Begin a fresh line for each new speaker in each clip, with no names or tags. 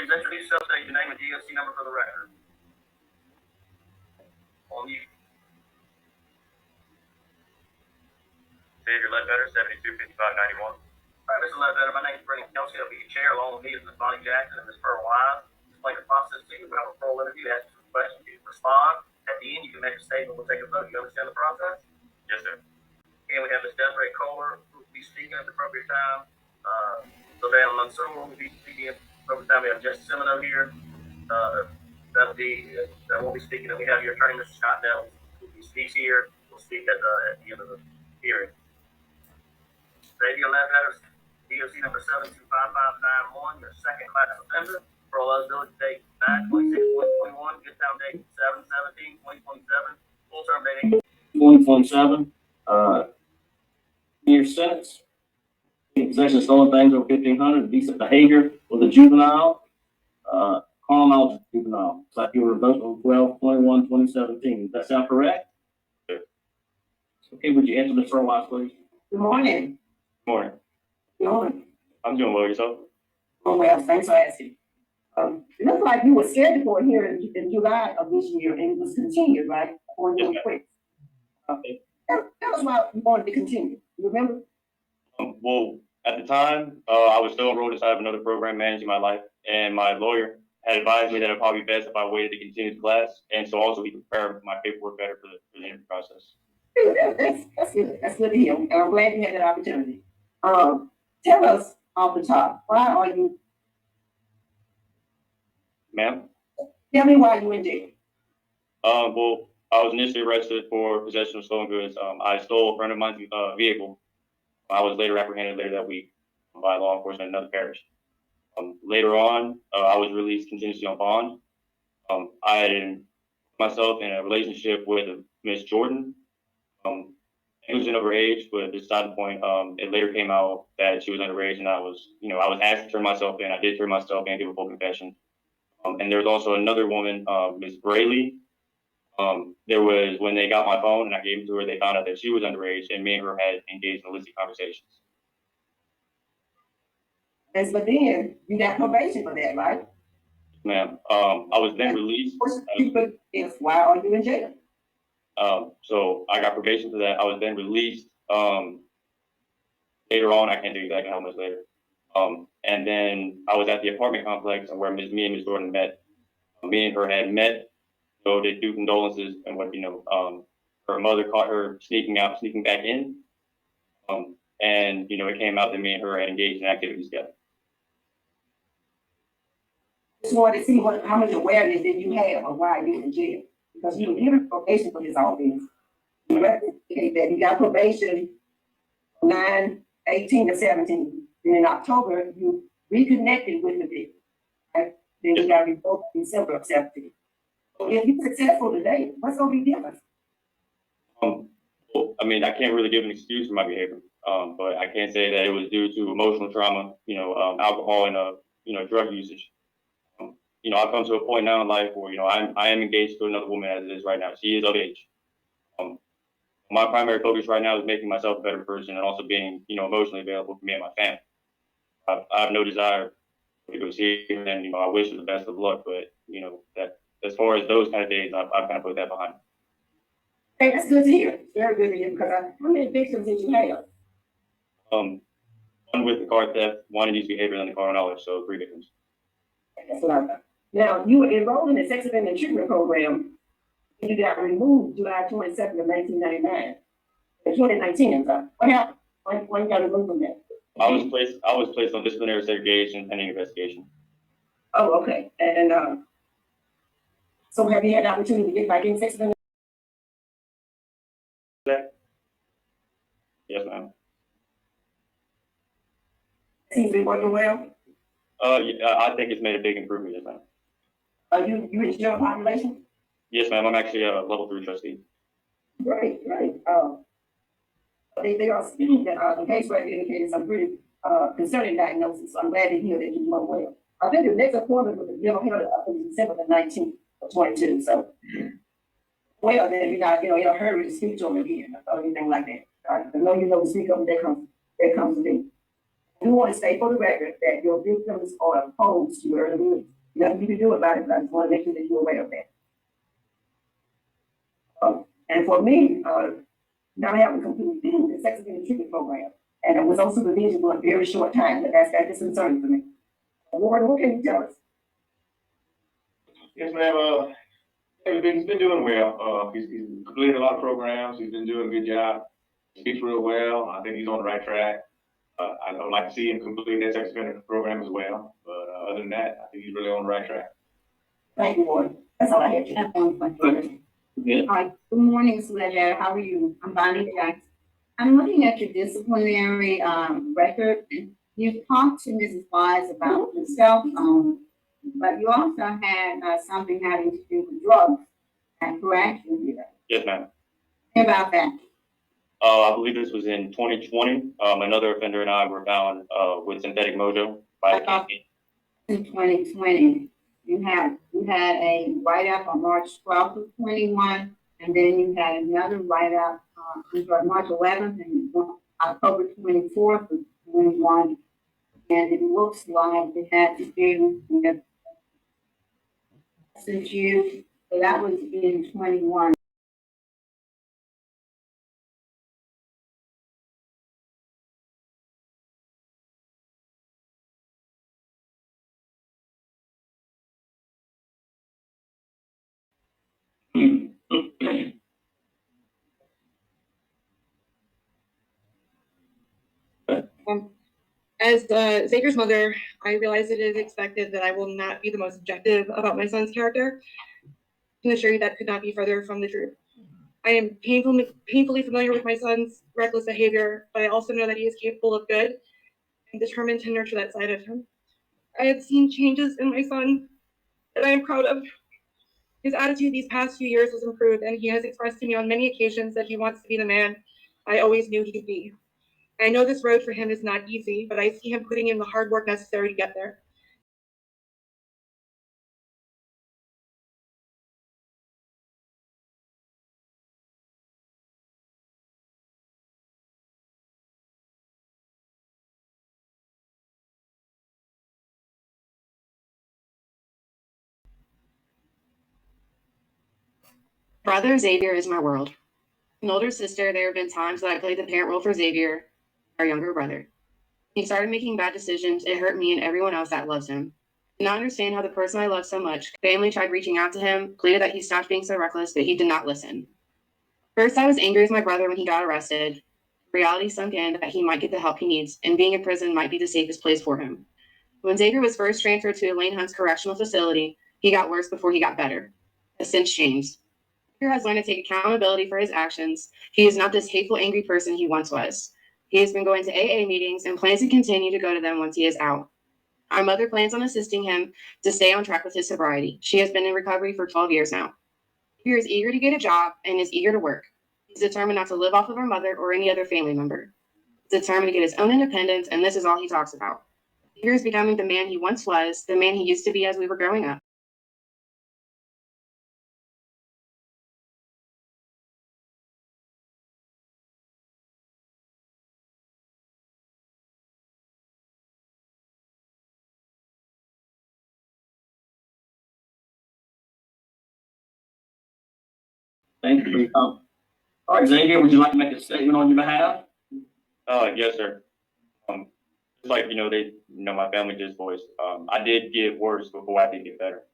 Please introduce yourself, state your name and DOC number for the record. On you.
Xavier Ledbetter, 725591.
All right, Mr. Ledbetter, my name is Brendan Kelsey. I'll be your chair along with me is Ms. Bonnie Jackson and Ms. Pearl Wise. Explain the process to you. We'll have a parole interview, ask you some questions, you can respond. At the end, you can make a statement. We'll take a vote. You understand the process?
Yes, sir.
And we have Ms. Desiree Kohler, who will be speaking at the appropriate time. Savannah Mansour will be speaking at the appropriate time. We have Jesse Semino here. That won't be speaking. And we have your attorney, Mr. Scott Dell, who speaks here. Will speak at the end of the hearing. Xavier Ledbetter, DOC number 725591, your second class offender. Parole eligibility date 9/26/2021. Good time date 7/17/2027. Full term date 2027. Your sentence. In possession of stolen things over 1,500. Decent behavior with a juvenile. Carl Knowledge juvenile. It's like you were revoked on 12/21/2017. Does that sound correct?
Sure.
Okay, would you answer Ms. Wise, please?
Good morning.
Good morning.
Good morning.
I'm doing well. Yourself?
Oh, well, thanks for asking. It looks like you were scheduled for a hearing in July of this year, and it was continued, right? On your request. Tell us why you wanted to continue. You remember?
Well, at the time, I was still enrolled inside of another program managing my life, and my lawyer had advised me that it'd probably be best if I waited to continue the class, and so also we prepare my paperwork better for the interview process.
That's good. That's good to hear. And I'm glad you had that opportunity. Tell us off the top, why are you?
Ma'am?
Tell me why you in jail.
Well, I was initially arrested for possession of stolen goods. I stole a friend of mine's vehicle. I was later apprehended later that week by law enforcement in another parish. Later on, I was released contingency on bond. I had myself in a relationship with Miss Jordan. She was of her age, but beside the point, it later came out that she was underage, and I was asked to turn myself in. I did turn myself in and give a full confession. And there was also another woman, Miss Braley. There was, when they got my phone and I gave it to her, they found out that she was underage, and me and her had engaged in illicit conversations.
Yes, but then you got probation for that, right?
Ma'am, I was then released.
Why are you in jail?
So I got probation for that. I was then released. Later on, I can't tell you exactly how much later. And then I was at the apartment complex where me and Ms. Jordan met. Me and her had met. So they do condolences, and what her mother caught her sneaking back in. And it came out that me and her had engaged in activities together.
Just wanted to see how much awareness did you have of why you in jail, because you were given probation for this offense. You recognize that you got probation 9/18/17. Then in October you reconnected with the victim, right? Then you got revoked in December of 17. So if you're successful today, what's gonna be different?
Well, I mean, I can't really give an excuse for my behavior, but I can say that it was due to emotional trauma, alcohol and drug usage. I've come to a point now in life where I am engaged to another woman as it is right now. She is of age. My primary focus right now is making myself a better person and also being emotionally available for me and my family. I have no desire to go see her, and I wish her the best of luck, but that as far as those kind of days, I've kind of put that behind me.
Hey, that's good to hear. It's very good to hear, because how many victims did you have?
One with the car theft, one in use behavior, and the car knowledge, so 3 victims.
That's what I thought. Now, you were enrolled in the sex offender treatment program, and you got removed July 22nd of 1999. 2019, so what happened? Why you got removed from that?
I was placed on disciplinary segregation pending investigation.
Oh, okay. And so have you had the opportunity to get back in sex offender?
Yes, ma'am.
Seems to be working well.
Yeah, I think it's made a big improvement, yes, ma'am.
Are you in jail population?
Yes, ma'am. I'm actually a level 3 trustee.
Great. They are speaking that the case rate indicated some pretty concerning diagnosis, so I'm glad to hear that you're doing well. I think the next appointment with the mental health is December the 19th of 22, so well, then you're not, in a hurry to speak to them again or anything like that. I know you know to speak up, that comes to me. I do want to say for the record that your victims are opposed to early release. Nothing you can do about it, but I just want to make sure that you're aware of that. And for me, not having completed the sex offender treatment program, and it was on supervision for a very short time, but that is concerning for me. Warren, what can you tell us?
Yes, ma'am. He's been doing well. He's completed a lot of programs. He's been doing a good job. Speaks real well. I think he's on the right track. I would like to see him complete that sex offender program as well. But other than that, I think he's really on the right track.
Thank you, Warren. That's all I had.
I have one question.
Yeah.
Hi, good morning, Ms. Ledger. How are you? I'm Bonnie Jackson. I'm looking at your disciplinary record. You talked to Mrs. Wise about the cell phone, but you also had something having to do with drugs. Am I correct?
Yes, ma'am.
About that.
I believe this was in 2020. Another offender and I were found with synthetic mojo by the county.
In 2020, you had a write-up on March 12th of 21, and then you had another write-up on March 11th and October 24th of 21. And it looks like it had to do with since you, so that was in 21.
As Xavier's mother, I realize it is expected that I will not be the most objective about my son's character. I can assure you that could not be further from the truth. I am painfully familiar with my son's reckless behavior, but I also know that he is capable of good and determined to nurture that side of him. I have seen changes in my son that I am proud of. His attitude these past few years has improved, and he has expressed to me on many occasions that he wants to be the man I always knew he could be. I know this road for him is not easy, but I see him putting in the hard work necessary to get there.
Brother Xavier is my world. An older sister, there have been times that I played the parent role for Xavier, our younger brother. He started making bad decisions. It hurt me and everyone else that loves him. I did not understand how the person I love so much. Family tried reaching out to him, pleaded that he stopped being so reckless, but he did not listen. First, I was angry with my brother when he got arrested. Reality sunk in that he might get the help he needs, and being in prison might be the safest place for him. When Xavier was first transferred to Elaine Hunt's correctional facility, he got worse before he got better. Has since changed. Xavier has learned to take accountability for his actions. He is not this hateful, angry person he once was. He has been going to AA meetings and plans to continue to go to them once he is out. Our mother plans on assisting him to stay on track with his sobriety. She has been in recovery for 12 years now. Xavier is eager to get a job and is eager to work. He's determined not to live off of our mother or any other family member. He's determined to get his own independence, and this is all he talks about. Xavier is becoming the man he once was, the man he used to be as we were growing up.
Thank you for your comment. All right, Xavier, would you like to make a statement on your behalf?
Yes, sir. Just like, my family just voiced, I did get worse before I did get better.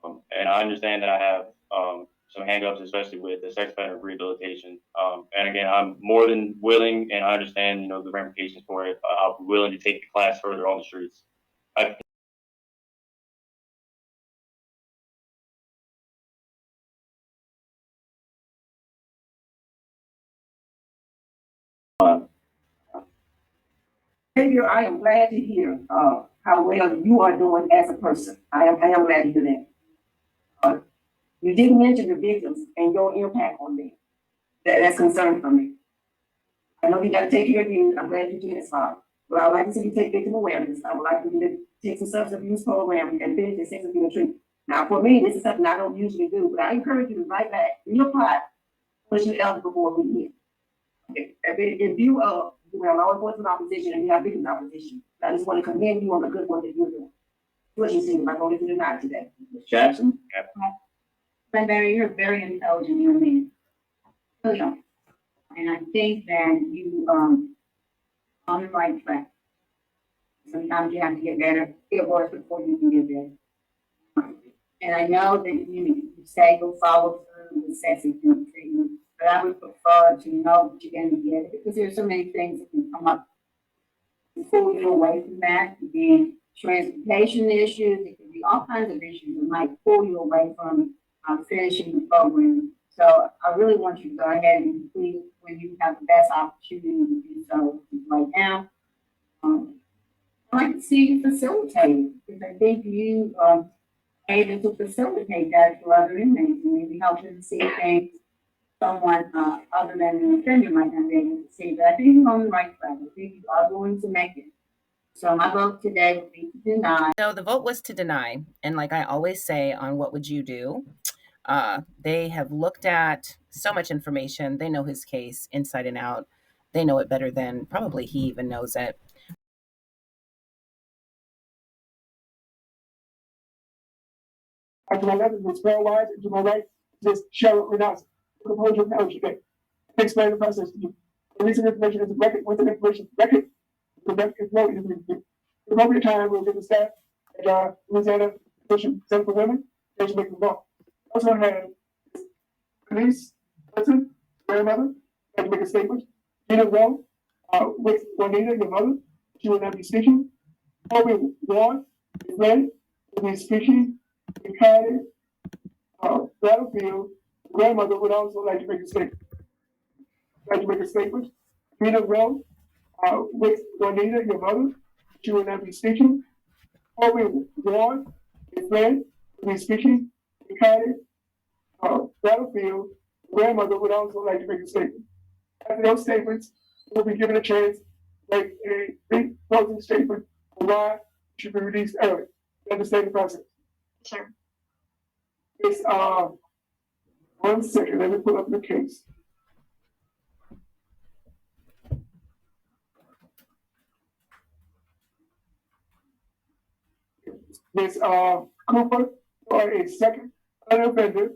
And I understand that I have, some hangups, especially with the sex offender rehabilitation. And again, I'm more than willing, and I understand, the ramifications for it. I'm willing to take the class further on the streets.
Xavier, I am glad to hear how well you are doing as a person. I am glad to hear that. You did mention the victims and your impact on them. That's concerning for me. I know you got to take care of you. I'm glad you did this, Father. But I would like to see you take victim awareness. I would like for you to take some substance abuse program and finish the sex abuse treatment. Now, for me, this is something I don't usually do, but I encourage you to write back, reapply, once you're eligible for a rehab. If you You have law enforcement opposition and you have victim opposition. I just want to commend you on the good work that you're doing. What do you think about voting to deny today?
Ms. Jackson?
Barry, you're a very intelligent young man. Really are. And I think that you, on the right track. Sometimes you have to get better, get worse before you can get better. And I know that you say you'll follow through with assessing treatment, but I would prefer to know that you're going to get it because there's so many things that can come up to pull you away from that. It could be transportation issues, it could be all kinds of issues that might pull you away from finishing the program. So I really want you to go ahead and complete it when you have the best opportunity to do so right now. I'd like to see you facilitate because I think you able to facilitate that for other inmates and maybe help them see things someone other than an offender might not be able to see. But I think you're on the right track. I think you are going to make it. So my vote today would be to deny.
So the vote was to deny. And like I always say on What Would You Do? They have looked at so much information. They know his case inside and out. They know it better than probably he even knows it.
To my left is paralyzed, and to my right is Cheryl Renata. Propose your marriage today. Explain the process to you. The recent information is a record. Once the information is record, the record is no interview. The appropriate time will give the staff at Louisiana Commission Center for Women, they should make the law. Also have police, person, grandmother, they make a statement. Gina Rowe, with Juanita, your mother, she will not be speaking. Kobe Ward, his friend, will be speaking. Because battlefield, grandmother would also like to make a statement. Rita Rowe, with Juanita, your mother, she will not be speaking. Kobe Ward, his friend, will be speaking. Because battlefield, grandmother would also like to make a statement. After those statements, we'll be given a chance to make a brief closing statement on why it should be released early. You understand the process?
Sure.
It's 1 second, let me pull up the case. Ms. Cooper, for a second offender,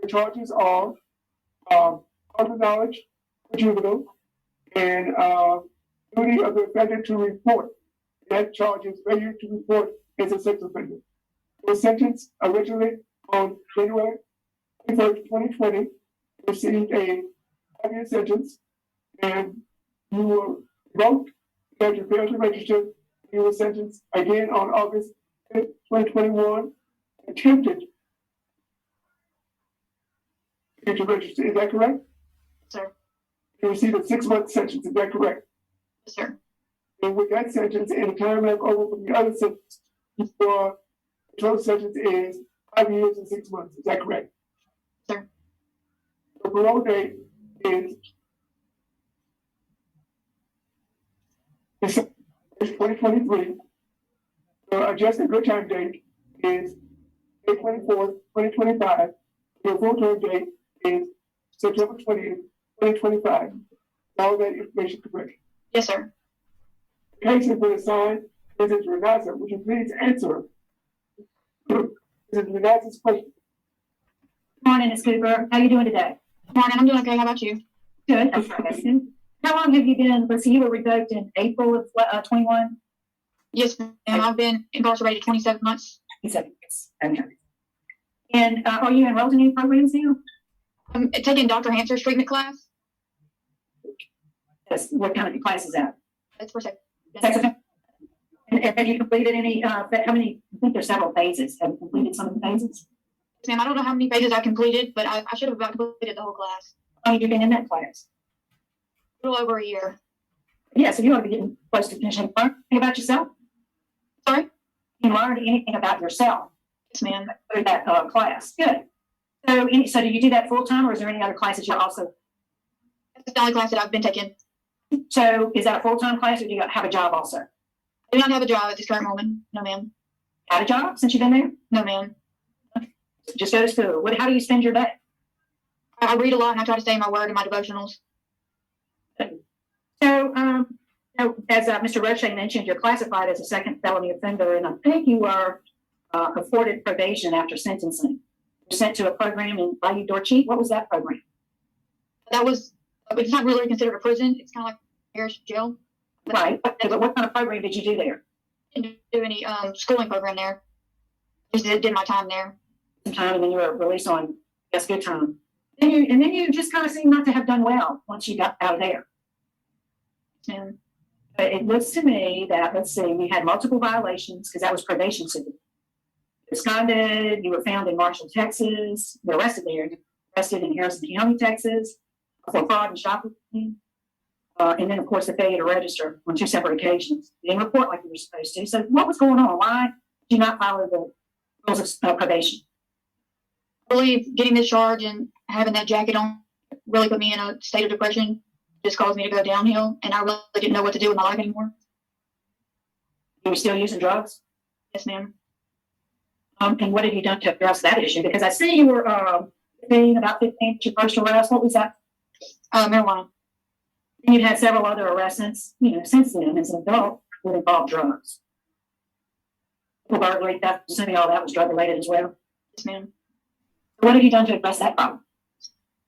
the charges are other knowledge for juvenile and duty of the offender to report. That charge is failure to report as a sex offender. Was sentenced originally on January 21st, 2020, received a 5-year sentence, and you were revoked because you failed to register. You were sentenced again on August 5th, 2021, attempted to register. Is that correct?
Sir.
You received a 6-month sentence. Is that correct?
Yes, sir.
And with that sentence and the time left over from the other sentence, for the total sentence is 5 years and 6 months. Is that correct?
Sir.
The parole date is 2023. The adjusted good time date is May 24th, 2025. Your full term date is September 20th, 2025. All that information correct.
Yes, sir.
The case has been assigned Mrs. Renata. Would you please answer Mrs. Renata's question?
Morning, Ms. Cooper. How are you doing today?
Morning, I'm doing okay. How about you?
Good. How long have you been, let's see, you were revoked in April of 21?
Yes, ma'am. I've been incarcerated 27 months.
Okay. And are you enrolled in any programs now?
I'm taking Dr. Hanser's treatment class.
Yes. What kind of class is that?
That's for sex.
Sex offender? And have you completed any, how many, I think there's several phases. Have you completed some of the phases?
Yes, ma'am. I don't know how many pages I completed, but I should have about completed the whole class.
How long have you been in that class?
A little over a year.
Yeah, so you ought to be getting close to finishing. Learn anything about yourself?
Sorry?
You learned anything about yourself
Yes, ma'am.
through that class? Good. So, so do you do that full time, or is there any other classes you also?
That's the only class that I've been taking.
So, is that a full time class, or do you have a job also?
I do not have a job at this current moment. No, ma'am.
Had a job since you've been there?
No, ma'am.
Just go to school. How do you spend your day?
I read a lot and I try to stay in my word and my devotionals.
So, as Mr. Roche mentioned, you're classified as a second felony offender, and I think you were afforded probation after sentencing. You're sent to a program in Bayou Dorcheat. What was that program?
That was, it's not really considered a prison. It's kind of like parish jail.
Right. But what kind of program did you do there?
Didn't do any schooling program there. Just did my time there.
Some time, and then you were released on, I guess, good time. And then you just kind of seem not to have done well once you got out of there.
And
But it looks to me that, let's see, we had multiple violations because that was probation city. Absconded, you were found in Marshall, Texas, you were arrested there, you were arrested in Harrison County, Texas, for fraud and shoplifting. And then, of course, the failure to register on 2 separate occasions. You didn't report like you were supposed to. So what was going on? Why did you not follow the rules of probation?
I believe getting this charge and having that jacket on really put me in a state of depression, just caused me to go downhill, and I really didn't know what to do with my life anymore.
You were still using drugs?
Yes, ma'am.
And what have you done to address that issue? Because I see you were about 15 at your first arrest. What was that?
Marijuana.
And you've had several other arrests since then as an adult that involved drugs. Burglary, theft, assuming all that was drug related as well.
Yes, ma'am.
What have you done to address that problem?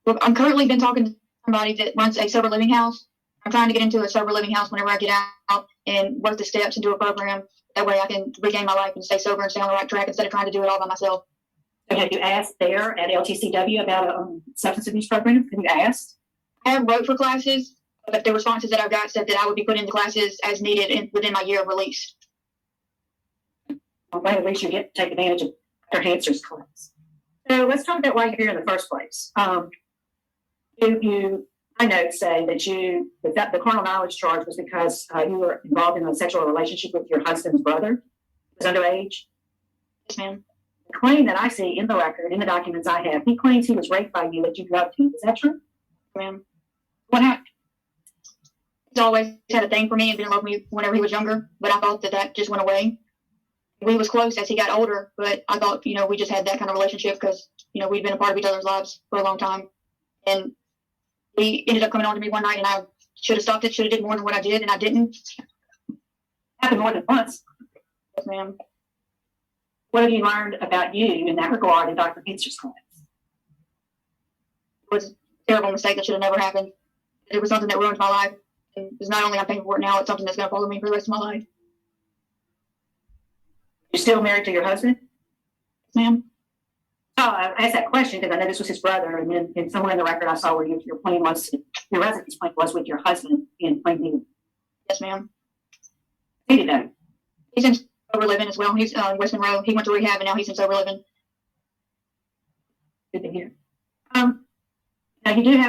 Well, I'm currently been talking to somebody that runs a sober living house. I'm trying to get into a sober living house whenever I get out and work the steps and do a program. That way I can regain my life and stay sober and stay on the right track instead of trying to do it all by myself.
So have you asked there at LTCW about a substance abuse program? Have you asked?
I have wrote for classes, but the responses that I've got said that I would be put into classes as needed within my year of release.
I'm glad at least you get to take advantage of Dr. Hanser's class. So let's talk about why you're here in the first place. I know say that the carnal knowledge charge was because you were involved in a sexual relationship with your husband's brother, who was underage.
Yes, ma'am.
The claim that I see in the record, in the documents I have, he claims he was raped by you, that you drugged him. Is that true?
Ma'am.
What happened?
He's always had a thing for me and been in love with me whenever he was younger, but I thought that just went away. We was close as he got older, but I thought, we just had that kind of relationship because, we'd been a part of each other's lives for a long time. And he ended up coming on to me one night, and I should have stopped it, should have did more than what I did, and I didn't.
Happened more than once.
Yes, ma'am.
What have you learned about you in that regard in Dr. Hanser's class?
It was a terrible mistake that should have never happened. It was something that ruined my life. And it's not only I'm paying for it now, it's something that's going to follow me for the rest of my life.
You're still married to your husband?
Yes, ma'am.
Oh, I asked that question because I know this was his brother, and then somewhere in the record I saw where your residence point was with your husband in Plainview.
Yes, ma'am.
He did know.
He's in sober living as well. He's in West Monroe. He went to rehab, and now he's in sober living.
Good to hear. Now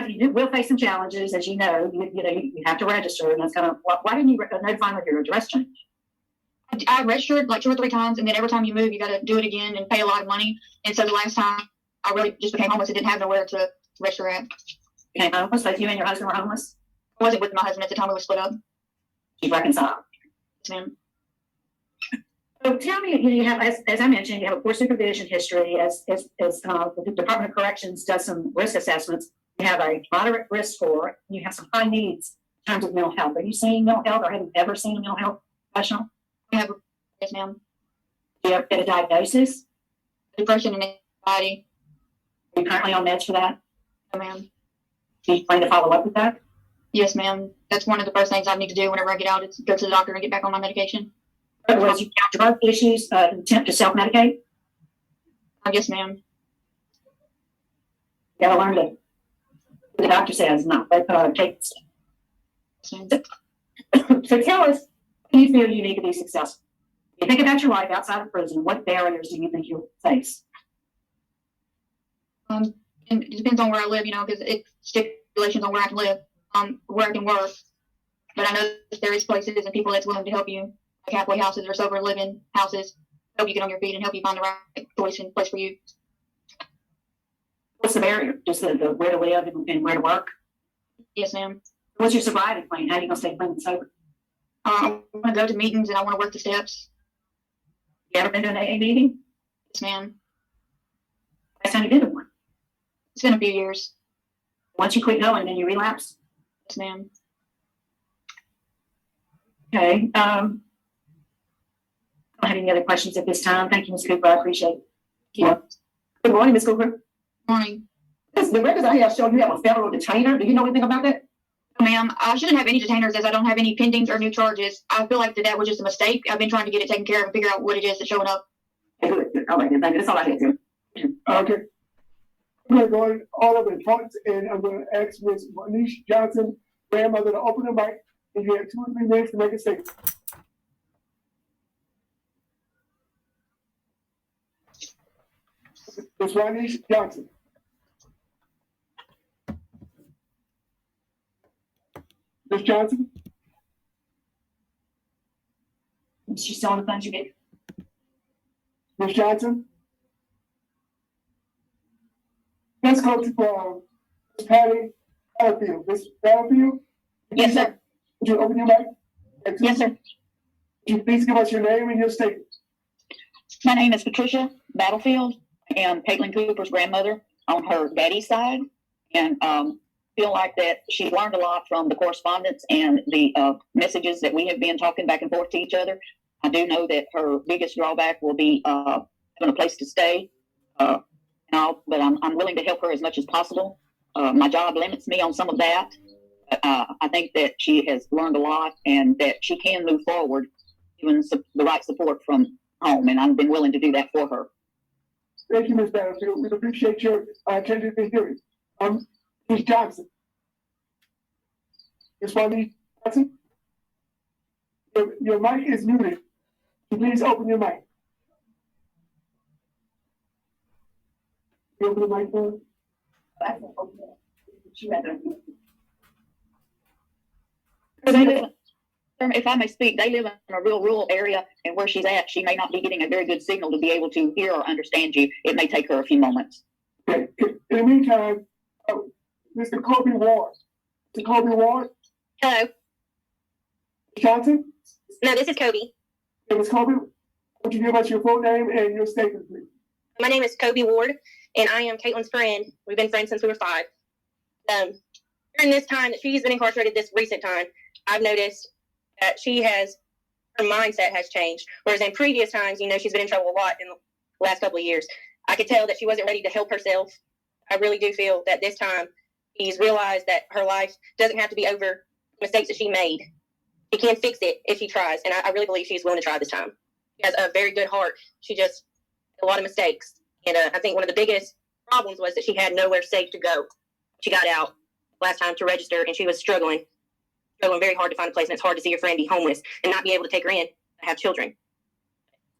you will face some challenges, as you know. You have to register, and that's kind of why didn't you notify him of your address change?
I registered like 2 or 3 times, and then every time you move, you got to do it again and pay a lot of money. And so the last time, I really just became homeless and didn't have nowhere to register at.
You became homeless, like you and your husband were homeless?
I wasn't with my husband at the time. We were split up.
You reconciled.
Yes, ma'am.
So tell me, you have, as I mentioned, you have a poor supervision history. As the Department of Corrections does some risk assessments, you have a moderate risk score, and you have some high needs in terms of mental health. Are you seeing mental health, or have you ever seen a mental health professional?
Yes, ma'am.
Do you ever get a diagnosis?
Depression and anxiety.
Are you currently on meds for that?
Yes, ma'am.
Do you plan to follow up with that?
Yes, ma'am. That's one of the first things I need to do whenever I get out is go to the doctor and get back on my medication.
Was you drug issues, attempt to self-medicate?
Yes, ma'am.
You gotta learn to, the doctor says not, but take the step. So tell us, what do you feel you need to be successful? If you think about your life outside of prison, what barriers do you think you'll face?
And it depends on where I live, because it stipulations on where I can live, where I can work. But I know there is places and people that's willing to help you, like halfway houses or sober living houses, help you get on your feet and help you find the right choice and place for you.
What's the barrier? Just the where to live and where to work?
Yes, ma'am.
What's your sobriety plan? How are you gonna stay clean and sober?
I want to go to meetings and I want to work the steps.
You ever been to an AA meeting?
Yes, ma'am.
Last time you been to one?
It's been a few years.
Once you quit going, then you relapse?
Yes, ma'am.
Okay, I don't have any other questions at this time. Thank you, Ms. Cooper. I appreciate it.
Yeah. Good morning, Ms. Cooper.
Morning.
The records I have shown you have a federal detainer. Do you know anything about that?
Ma'am, I shouldn't have any detainers as I don't have any pendings or new charges. I feel like that was just a mistake. I've been trying to get it taken care of and figure out what it is that's showing up.
Good. All right, then. Thank you. That's all I had to.
Okay. We're going all over the points, and I'm going to ask Ms. Manish Johnson, grandmother, to open the mic, and you have 2 or 3 minutes to make a statement. Ms. Manish Johnson. Ms. Johnson?
She's still on the phone, you get.
Ms. Johnson? Let's go to Ms. Patty Battlefield. Ms. Battlefield?
Yes, sir.
Would you open your mic?
Yes, sir.
Would you please give us your name and your statement?
My name is Patricia Battlefield. I am Caitlin Cooper's grandmother on her daddy's side, and feel like that she's learned a lot from the correspondence and the messages that we have been talking back and forth to each other. I do know that her biggest drawback will be having a place to stay, but I'm willing to help her as much as possible. My job limits me on some of that, but I think that she has learned a lot and that she can move forward given the right support from home, and I've been willing to do that for her.
Thank you, Ms. Battlefield. We appreciate your attending the hearing. Ms. Johnson. Ms. Juanita Johnson? Your mic is muted. Please open your mic. You open the mic for
If I may speak, they live in a real rural area, and where she's at, she may not be getting a very good signal to be able to hear or understand you. It may take her a few moments.
Okay. In the meantime, Mr. Kobe Ward. Mr. Kobe Ward?
Hello.
Ms. Johnson?
No, this is Kobe.
Hey, Ms. Kobe, would you give us your full name and your statement, please?
My name is Kobe Ward, and I am Caitlin's friend. We've been friends since we were 5. During this time that she's been incarcerated, this recent time, I've noticed that her mindset has changed. Whereas in previous times, she's been in trouble a lot in the last couple of years. I could tell that she wasn't ready to help herself. I really do feel that this time she's realized that her life doesn't have to be over mistakes that she made. She can fix it if she tries, and I really believe she's willing to try this time. She has a very good heart. She just a lot of mistakes, and I think one of the biggest problems was that she had nowhere safe to go. She got out last time to register, and she was struggling very hard to find a place, and it's hard to see your friend be homeless and not be able to take her in and have children.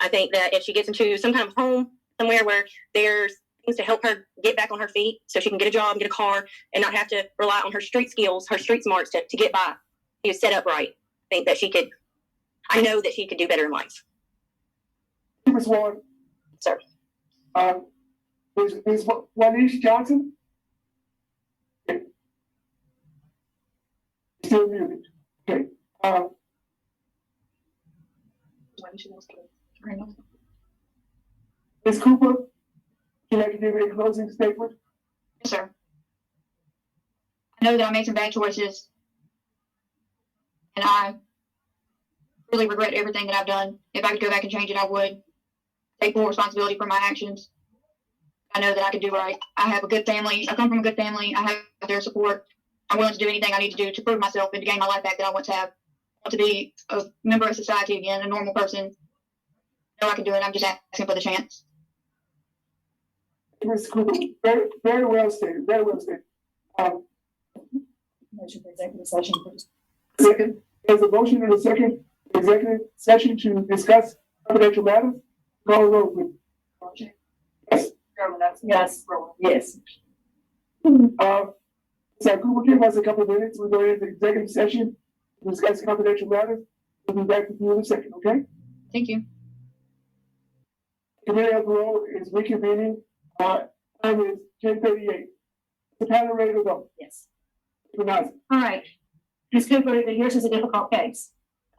I think that if she gets into some kind of home somewhere where there's things to help her get back on her feet so she can get a job, get a car, and not have to rely on her street skills, her street smarts to get by, she was set up right. I think that I know that she could do better in life.
Ms. Ward.
Sir.
Ms. Juanita Johnson? Still muted. Okay. Ms. Cooper, would you like to give a closing statement?
Yes, sir. I know that I made some bad choices, and I really regret everything that I've done. If I could go back and change it, I would. Take full responsibility for my actions. I know that I could do right. I have a good family. I come from a good family. I have their support. I'm willing to do anything I need to do to prove myself and to gain my life back that I want to have. I want to be a member of society again, a normal person. I know I can do it. I'm just asking for the chance.
Ms. Cooper, very, very well stated. Very well stated.
Motion for executive session, please.
Second, there's a motion and a second executive session to discuss confidential matters. Call the roll, please. Yes.
Yes.
Yes.
So Cooper, give us a couple of minutes. We're going into executive session to discuss confidential matters. We'll be back with you in a second, okay?
Thank you.
Committee of the Parole is reconvening. Time is 10:38. The panel ready to go.
Yes.
Good night.
All right. Ms. Cooper, yours is a difficult case.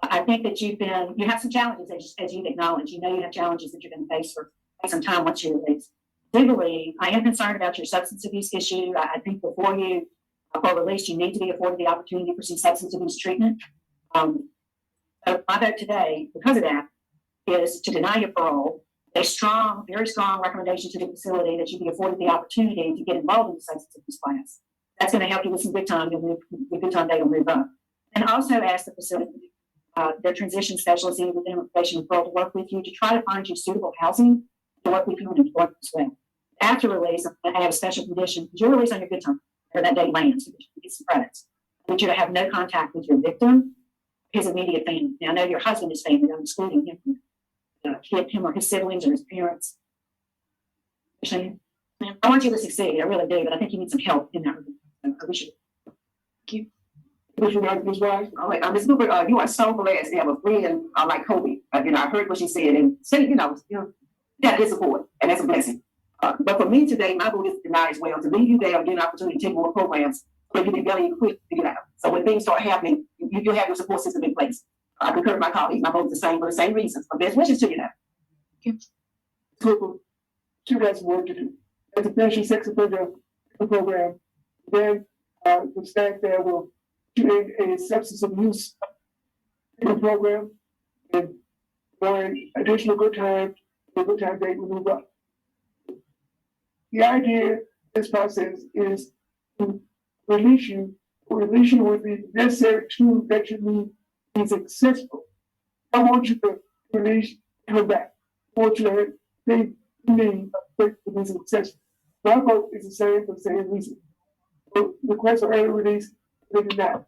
I think that you have some challenges as you've acknowledged. You know you have challenges that you're going to face for some time once you release. I do believe, I am concerned about your substance abuse issue. I think before you are released, you need to be afforded the opportunity for some substance abuse treatment. So my vote today, because of that, is to deny your parole. A strong, very strong recommendation to the facility that you be afforded the opportunity to get involved in the substance abuse class. That's going to help you with some good time. You'll move, with good time day, you'll move up. And also ask the facility, their transition specialists in within immigration and parole to work with you to try to find you suitable housing to work with you in employment as well. After release, I have a special condition. You're released on your good time, or that day lands, you get some credits. I want you to have no contact with your victim, his immediate family. Now, I know your husband is family. I'm excluding him from him or his siblings or his parents. I want you to succeed. I really do, but I think you need some help in that regard. I wish you. Thank you.
Ms. Wise? All right, Ms. Cooper, you are so blessed to have a friend like Kobe. I heard what she said and said, that is support, and that's a blessing. But for me today, my vote is to deny as well. To leave you there and get an opportunity to take more programs so you can be very equipped to get out. So when things start happening, you have your support system in place. I concur with my colleagues. My vote is the same for the same reasons. But best wishes to you now.
Cooper, you got some work to do. As a finish your sex offender program, then the staff there will do a substance abuse program and for additional good time, the good time date will move up. The idea of this process is to release you with the necessary tools that you need to be successful. I want you to release, come back. I want you to have things you need to be successful. My vote is the same for the same reason. So request for early release, they do not.